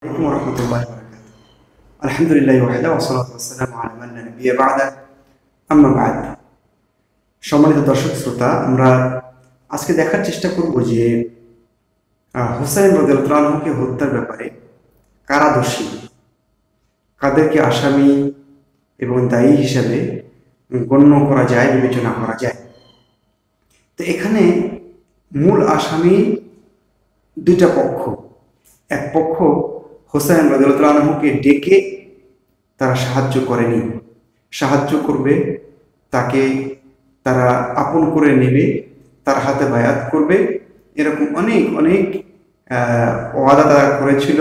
عليكم ورحمة الله وبركاته. الحمد لله وحده والصلاة والسلام على من لا نبي بعده أما بعد। সম্মানিত দর্শক শ্রোতা, আমরা আজকে দেখার চেষ্টা করব যে হুসাইন রাদিয়াল্লাহু আনহুকে হত্যার ব্যাপারে কারা দোষী, কাদেরকে আসামি এবং দায়ী হিসাবে গণ্য করা যায়, বিবেচনা করা যায়। তো এখানে মূল আসামি দুইটা পক্ষ। এক পক্ষ হুসাইন রাদিয়াল্লাহু আনহুকে ডেকে তারা সাহায্য করেনি, সাহায্য করবে, তাকে তারা আপন করে নেবে, তার হাতে বায়াত করবে, এরকম অনেক অনেক ওয়াদা তারা করেছিল,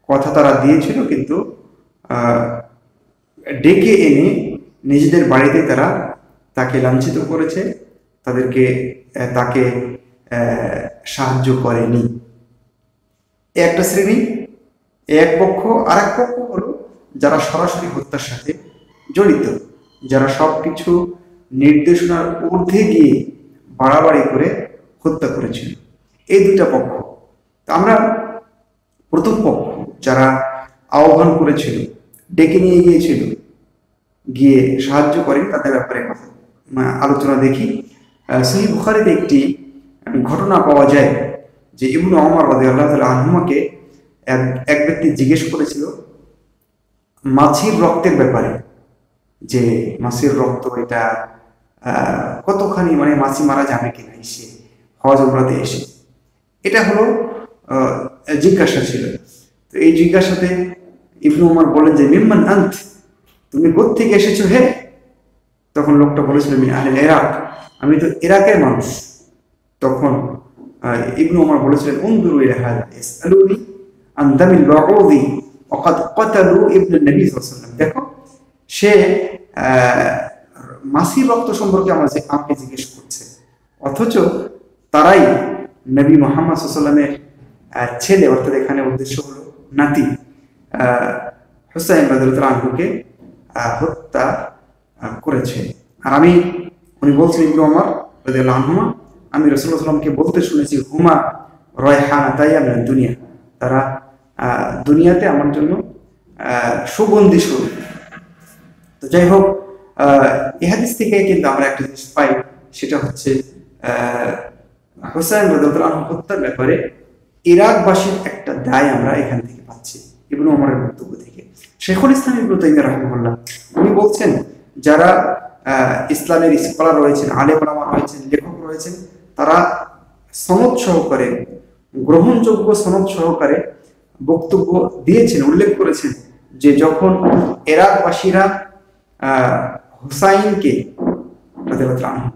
কথা তারা দিয়েছিল, কিন্তু ডেকে এনে নিজেদের বাড়িতে তারা তাকে লাঞ্ছিত করেছে, তাকে সাহায্য করেনি। একটা শ্রেণী, এক পক্ষ। আর এক পক্ষ হলো যারা সরাসরি হত্যার সাথে জড়িত, যারা সবকিছু নির্দেশনার ঊর্ধ্বে গিয়ে বাড়াবাড়ি করে হত্যা করেছিল। এই দুইটা পক্ষ। আমরা প্রথম পক্ষ যারা আহ্বান করেছিল, ডেকে নিয়ে গিয়েছিল, গিয়ে সাহায্য করে, তাদের ব্যাপারে আলোচনা দেখি। সহিহ বুখারীতে একটি ঘটনা পাওয়া যায় যে ইবনু ওমর রাদিয়াল্লাহু তাআলা আনহুমাকে এক ব্যক্তি জিজ্ঞেস করেছিল মাছির রক্তের ব্যাপারে, যে মাছির রক্ত এটা কতখানি, মানে মাছি মারা যাবে কিনা এসে হজ উমরাতে এসে, এটা হলো জিজ্ঞাসা ছিল। তো এই জিজ্ঞাসাতে ইবনু ওমর বলেন যে মিম্মান আন্ত, তুমি কোত্থেকে এসেছো হে? তখন লোকটা বলেছিল মিন আহলিল ইরাক, আমি তো ইরাকের মানুষ। তখন ইবনু ওমর বলেছিলেন উনজুরু ইলা হাযা ইয়াসআলুনি আন দামিল বাউদি ওয়া ক্বাদ ক্বাতালু ইবনুন নবী সাল্লাল্লাহু আলাইহি ওয়াসাল্লাম। দেখো, সে মাসির রক্ত সম্পর্কে আমাকে জিজ্ঞেস করছে, অথচ তারাই নবী মুহাম্মদ সাল্লাল্লাহু আলাইহি ওয়াসাল্লামের ছেলে, অর্থাৎ এখানে উদ্দেশ্য হলো নাতি হুসাইন রাদিয়াল্লাহু আনহুকে হত্যা করেছে। আর উনি বলছেন ইবনু ওমর রাদিয়াল্লাহু আনহুমা, আমি রাসূলুল্লাহ সাল্লাল্লাহু আলাইহি ওয়াসাল্লামকে বলতে শুনেছি হুমা রায়হানাতাইয়া মিনাদ দুনিয়া, তারা দুনিয়াতে আমার জন্য সুগন্ধি স্বরূপ। তো যাই হোক, এই হাদিস থেকে কিন্তু আমরা একটা জিনিস পাই, সেটা হচ্ছে হুসাইন রাদিয়াল্লাহু আনহু হত্যার ব্যাপারে ইরাকবাসীর একটা দায় আমরা এখান থেকে পাচ্ছি ইবনু ওমরের বক্তব্য থেকে। শাইখুল ইসলাম ইবনু তাইমিয়া রাহিমাহুল্লাহ উনি বলছেন, যারা ইসলামের স্কলার রয়েছেন, আলেম ওলামা রয়েছেন, লেখক রয়েছেন, তারা সনদ সহকারে, গ্রহণযোগ্য সনদ সহকারে বক্তব্য দিয়েছেন, উল্লেখ করেছেন যে যখন ইরাকবাসীরা হুসাইনকে রাদিয়াল্লাহু আনহু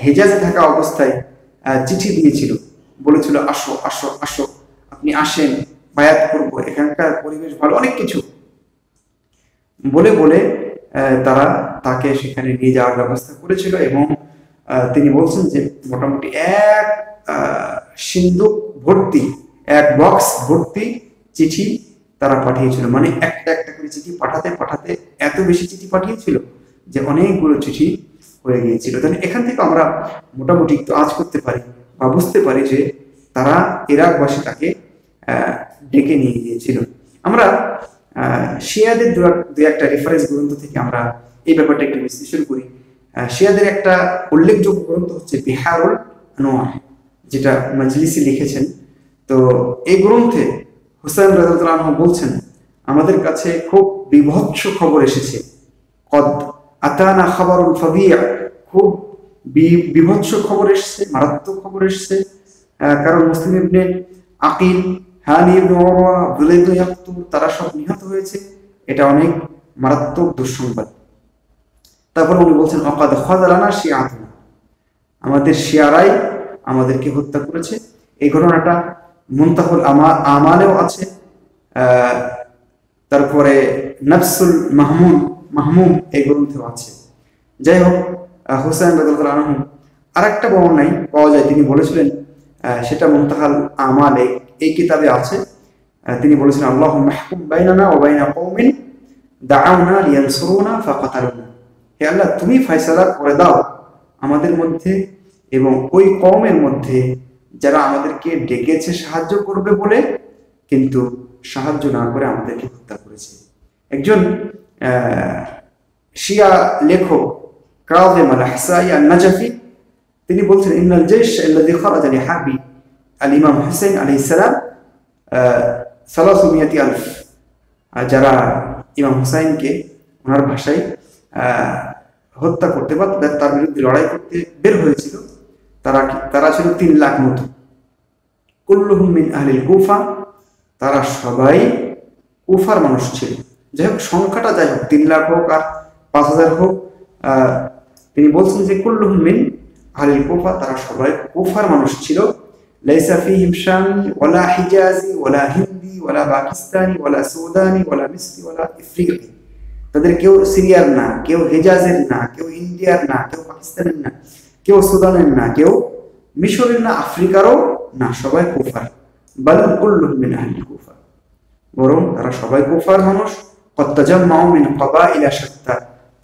হেজাজে থাকা অবস্থায় চিঠি দিয়েছিল, বলেছিল আসো আসো আসো, আপনি আসেন, বায়াত করব, এখানকার পরিবেশ ভালো, অনেক কিছু বলে বলে তারা তাকে সেখানে নিয়ে যাওয়ার ব্যবস্থা করেছিল। এবং তিনি বলছেন যে মোটামুটি এক সিন্দুক ভর্তি, এক বক্স ভর্তি চিঠি তারা পাঠিয়েছিল। মানে একটা একটা করে চিঠি পাঠাতে পাঠাতে এত বেশি চিঠি পাঠিয়েছিল যে অনেকগুলো চিঠি হয়ে গিয়েছিল। তাহলে এখান থেকে আমরা মোটামুটি একটু আঁচ করতে পারি বা বুঝতে পারি যে তারা ইরাকবাসী তাকে ডেকে নিয়ে গিয়েছিল। আমরা শিয়াদের দু একটা রেফারেন্স গ্রন্থ থেকে আমরা এই ব্যাপারটা একটু বিশ্লেষণ করি। শিয়াদের একটা উল্লেখযোগ্য গ্রন্থ হচ্ছে বিহারুল আনোয়ার, যেটা মাজলিসি লিখেছেন। তো এই গ্রন্থে হুসাইন রাদিয়াল্লাহু আনহু বলছেন, আমাদের কাছে খুব বিভৎস খবর এসেছে, কদ আতানা খাবারুন ফাদিয়া, খুব বিভৎস খবর এসেছে, মারাত্মক খবর এসেছে। কারণ মুসলিম ইবনে আকিল, হানি ইবনে উরওয়া, আব্দুল্লাহ ইবনে ইয়াকতুব, তারা সব নিহত হয়েছে, এটা অনেক মারাত্মক দুঃসংবাদ। তারপর উনি বলছেন ওয়াকাদ খাযালানা শিয়াতুনা, আমাদের শিয়ারাই আমাদেরকে হত্যা করেছে। এই ঘটনাটা মুনতাহুল আমালেও আছে, তারপরে নাফসুল মাহমুম এই গ্রন্থেও আছে। যাই হোক, হুসাইন রাদিয়াল্লাহু আনহু আরেকটা বর্ণনায় পাওয়া যায়, তিনি বলেছিলেন, সেটা মুনতাহাল আমাল এই কিতাবে আছে, তিনি বলেছেন আল্লাহুম্মা ইহকুম বাইনানা ওয়া বাইনা কওমিন দাআউনা লিয়ানসুরুনা ফাকাতালুনা, হে আল্লাহ তুমি ফয়সালা করে দাও আমাদের মধ্যে এবং ওই কওমের মধ্যে যারা আমাদেরকে ডেকেছে সাহায্য করবে বলে, কিন্তু সাহায্য না করে আমাদেরকে হত্যা করেছে। একজন শিয়া লেখক কাযিম আল-আহসাই আন-নাজাফি তিনি বলছেন, ইন্নাল জাইশ আল্লাযী খারাজা লিহারবি আল-ইমাম হুসাইন আলাইহিস সালাম 300,000 যারা ইমাম হুসাইনকে ওনার ভাষায় হত্যা করতে বা তার বিরুদ্ধে লড়াই করতে বের হয়েছিল, তারা ছিল 3 লাখ মতো। কুল্লুহুম মিন আহলিল কুফা, তারা সবাই কুফার মানুষ ছিল। যাই হোক, সংখ্যাটা যাই হোক 3 লাখ হোক আর 5,000 হোক, তিনি বলছেন যে কুল্লুহুম মিন আহলিল কুফা, তারা সবাই কুফার মানুষ ছিল। লাইসা ফীহিম শামি ওয়ালা হিজাজি ওয়ালা হিন্দি ওয়ালা পাকিস্তানি ওয়ালা সুদানি ওয়ালা মিসরি ওয়ালা ইফরিকি, তাদের কেউ সিরিয়ার না, কেউ হেজাজের না, কেউ ইন্ডিয়ার না, কেউ পাকিস্তানের না, কেউ সুদানের না, কেউ মিশরের না, আফ্রিকারও না, সবাই কুফার। বাল কুল্লুহুম মিন আহলিল কুফা, বরং তারা সবাই কুফার মানুষ। কদ তাজাম্মাউ মিন কাবাইলা শাত্তা,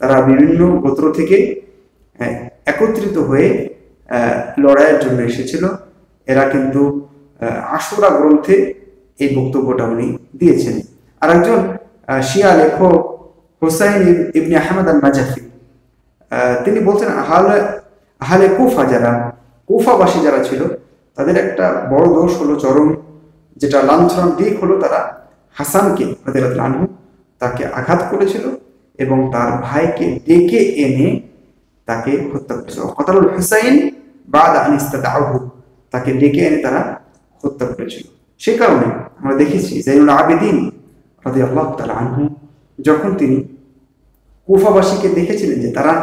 তারা বিভিন্ন গোত্র থেকে একত্রিত হয়ে লড়াইয়ের জন্য এসেছিল। এরা কিন্তু আশুরা গ্রন্থে এই বক্তব্যটা উনি দিয়েছেন। আর একজন শিয়া লেখক হুসাইন ইবনে আহমদ আন-নাজাফি তিনি বলছেন, আহলে কুফা, যারা কুফাবাসী যারা ছিল, তাদের একটা বড় দোষ হলো, চরম যেটা লাঞ্ছনার দিক হলো, তারা হাসানকে রাদিয়াল্লাহু আনহু তাকে আঘাত করেছিল এবং তার ভাইকে ডেকে এনে তাকে হত্যা করেছিল। কতলুল হুসাইন বাদা আন ইস্তাদাহু, তাকে ডেকে এনে তারা হত্যা করেছিল। সেই কারণে আমরা দেখেছি যাইনুল আবেদিন রাদিয়াল্লাহু তাআলা আনহু যখন তিনি কুফাবাসীকে দেখেছিলেন যে তারা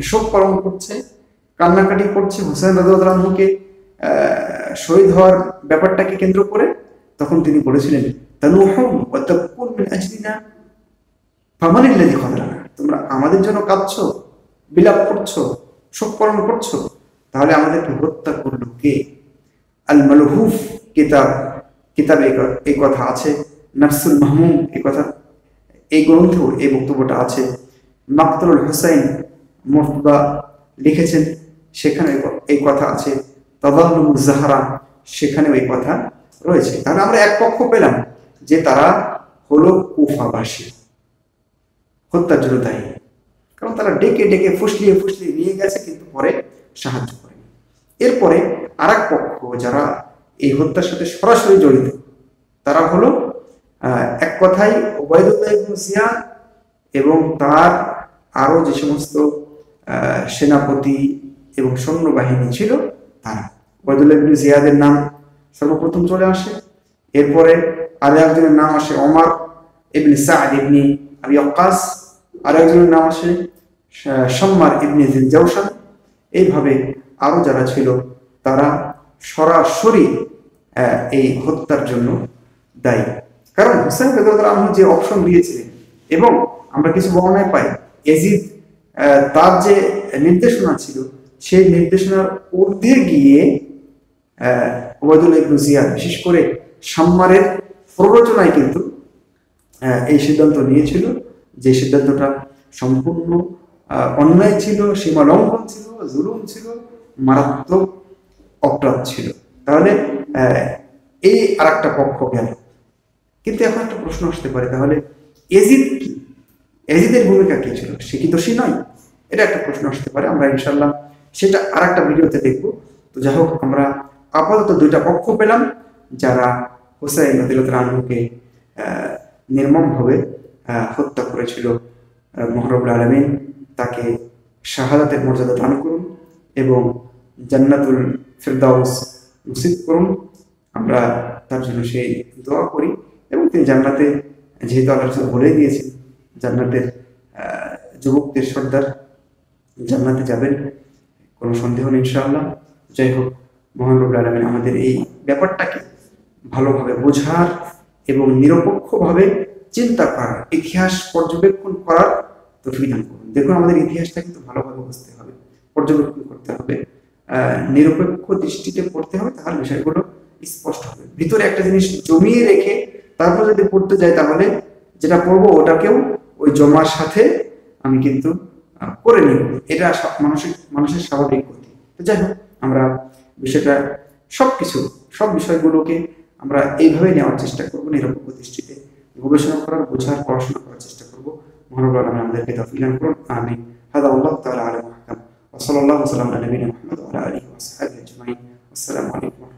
শোক পালন করছে, কান্নাকাটি করছে হুসাইন রাদিয়াল্লাহু আনহুকে শহীদ হওয়ার ব্যাপারটাকে কেন্দ্র করে, তখন তিনি বলেছিলেন, তানুহুম ওয়া তাবকুন মিন আজলিনা ফামানিল্লাযী খাযালানা, তোমরা আমাদের জন্য কাঁদছো, বিলাপ করছো, শোক পালন করছো, তাহলে আমাদেরকে হত্যা করলো কে? আল মালহুফ কিতাবে এই কথা আছে, নাফসুল মাহমুম এই কথা, এই গ্রন্থেও এই বক্তব্যটা আছে। মাকতুল হুসাইন মুর্তদা লিখেছেন, সেখানে এই কথা আছে। তাদাল্লুম জাহরা, সেখানেও এই কথা রয়েছে। তাহলে আমরা এক পক্ষ পেলাম যে তারা হলো কুফাবাসী, হত্যার জন্য দায়ী, কারণ তারা ডেকে ডেকে ফুসলিয়ে ফুসলিয়ে নিয়ে গেছে, কিন্তু পরে সাহায্য করেনি। এরপরে আর এক পক্ষ যারা এই হত্যার সাথে সরাসরি জড়িত, তারা হলো এক কথায় উবাইদুল্লাহ ইবনে জিয়াদ এবং তার আরো যে সমস্ত সেনাপতি এবং সৈন্যবাহিনী ছিল তারা। উবাইদুল্লাহ ইবনে জিয়াদের নাম সর্বপ্রথম চলে আসে, এরপরে আর একজনের নাম আসে ওমর ইবনে সাদ ইবনে আবি ওয়াক্কাস, আর একজনের নাম আসে শাম্মার ইবনে জিল জাওশান। এইভাবে আরো যারা ছিল তারা সরাসরি এই হত্যার জন্য দায়ী। কারণ হুসাইন রাদিয়াল্লাহু আনহু যে অপশন দিয়েছিলেন, এবং আমরা কিছু বর্ণনায় পাই ইয়াজিদ তার যে নির্দেশনা ছিল, সেই নির্দেশনার ঊর্ধ্বে গিয়ে উবাইদুল্লাহ ইবনে জিয়াদ বিশেষ করে শাম্মারের প্ররোচনায় কিন্তু এই সিদ্ধান্ত নিয়েছিল, যে সিদ্ধান্তটা সম্পূর্ণ অন্যায় ছিল, সীমা লঙ্ঘন ছিল, জুলুম ছিল, মারাত্মক অপরাধ ছিল। তাহলে এই আর একটা পক্ষ গেল। কিন্তু এখন একটা প্রশ্ন আসতে পারে, তাহলে ইয়াজিদ কি, ইয়াজিদের ভূমিকা কি ছিল? সে কি দোষী নয়? এটা একটা প্রশ্ন আসতে পারে, আমরা ইনশাল্লাহ সেটা আর একটা ভিডিওতে দেখব। তো যাই হোক, আমরা আপাতত দুইটা পক্ষ পেলাম যারা হুসাইন রাদিয়াল্লাহু আনহুকে নির্মমভাবে হত্যা করেছিল। মহান রব্বুল আলামিন তাকে শাহাদাতের মর্যাদা দান করুন এবং জান্নাতুল ফিরদাউস নসিব করুন। আমরা তার জন্য সেই দোয়া করি, এবং তিনি জান্নাতে, যেহেতু আল্লাহ রাসূল বলে দিয়েছেন জান্নাতের যুবকদের সর্দার, জান্নাতে যাবেন, কোনো সন্দেহ নেই ইনশাআল্লাহ। যাই হোক, মহান রব্বুল আলামিন আমাদের এই ব্যাপারটাকে ভালোভাবে বোঝার এবং নিরপেক্ষভাবে চিন্তা করার, ইতিহাস পর্যবেক্ষণ করার তৌফিক দান করুন। দেখুন, আমাদের ইতিহাসটা কিন্তু ভালোভাবে বুঝতে হবে, পর্যবেক্ষণ করতে হবে, নিরপেক্ষ দৃষ্টিতে পড়তে হবে, তাহলে বিষয়গুলো স্পষ্ট হবে। ভিতরে একটা জিনিস জমিয়ে রেখে তারপর যদি পড়তে যাই, তাহলে যেটা পড়বো ওটাকেও ওই জমার সাথে আমি কিন্তু করে নিব। এটা মানুষের স্বাভাবিক গতি। তো যাই হোক, আমরা বিষয়টা সব বিষয়গুলোকে আমরা এইভাবে নেওয়ার চেষ্টা করবো, নিরপেক্ষ দৃষ্টিতে গবেষণা করার, বোঝার, পড়াশোনা করার চেষ্টা করবো। মহানবুল আলামিন আমাদেরকে তৌফিক দান করুন, আমিন। হাদা আল্লাহু তাআলা আ'লামু ওয়া আহকাম। ওয়া সাল্লাল্লাহু ওয়া সাল্লাম আলা নবিয়িনা মুহাম্মদ ওয়া আলা আলিহি ওয়া সাহবিহি আজমাইন। আসসালামু আলাইকুম।